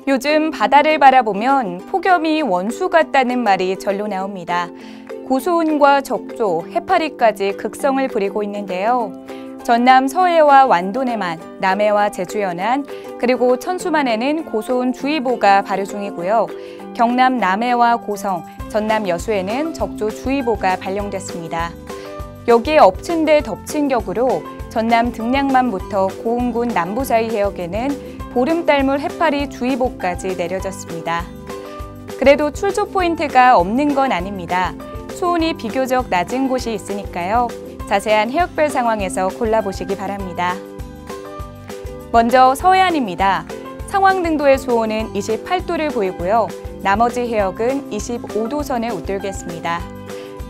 요즘 바다를 바라보면 폭염이 원수 같다는 말이 절로 나옵니다. 고수온과 적조, 해파리까지 극성을 부리고 있는데요. 전남 서해와 완도내만, 남해와 제주 연안, 그리고 천수만에는 고수온 주의보가 발효 중이고요. 경남 남해와 고성, 전남 여수에는 적조 주의보가 발령됐습니다. 여기에 엎친 데 덮친 격으로 전남 등량만부터 고흥군 남부 사이 해역에는 보름달물 해파리 주의보까지 내려졌습니다. 그래도 출조 포인트가 없는 건 아닙니다. 수온이 비교적 낮은 곳이 있으니까요. 자세한 해역별 상황에서 골라보시기 바랍니다. 먼저 서해안입니다. 상황등도의 수온은 28도를 보이고요. 나머지 해역은 25도 선을 웃돌겠습니다.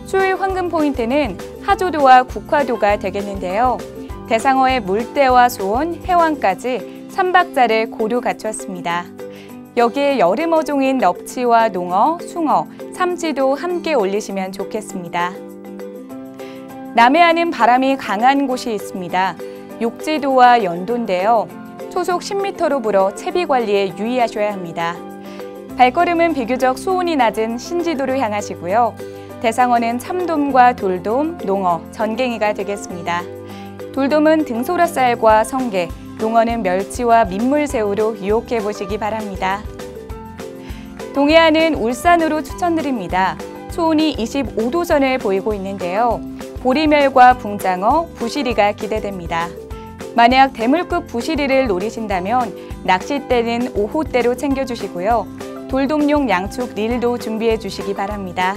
수요일 황금 포인트는 하조도와 국화도가 되겠는데요. 대상어의 물때와 수온, 해왕까지 3박자를 고루 갖췄습니다. 여기에 여름 어종인 넙치와 농어, 숭어, 삼치도 함께 올리시면 좋겠습니다. 남해안은 바람이 강한 곳이 있습니다. 욕지도와 연도인데요. 초속 10m로 불어 채비 관리에 유의하셔야 합니다. 발걸음은 비교적 수온이 낮은 신지도로 향하시고요. 대상어는 참돔과 돌돔, 농어, 전갱이가 되겠습니다. 돌돔은 등소라쌀과 성게, 농어는 멸치와 민물새우로 유혹해 보시기 바랍니다. 동해안은 울산으로 추천드립니다. 수온이 25도 선을 보이고 있는데요. 보리멸과 붕장어, 부시리가 기대됩니다. 만약 대물급 부시리를 노리신다면 낚싯대는 오호대로 챙겨주시고요. 돌돔용 양축 릴도 준비해 주시기 바랍니다.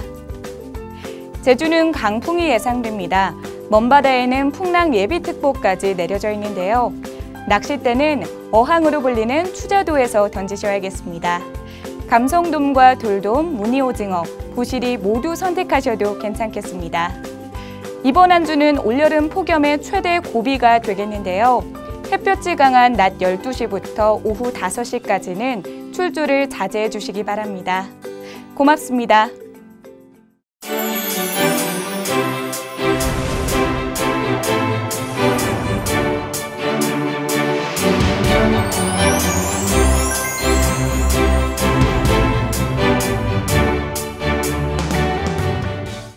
제주는 강풍이 예상됩니다. 먼바다에는 풍랑 예비특보까지 내려져 있는데요. 낚싯대는 어항으로 불리는 추자도에서 던지셔야겠습니다. 감성돔과 돌돔, 무늬오징어, 부시리 모두 선택하셔도 괜찮겠습니다. 이번 한 주는 올여름 폭염의 최대 고비가 되겠는데요. 햇볕이 강한 낮 12시부터 오후 5시까지는 출조를 자제해 주시기 바랍니다. 고맙습니다.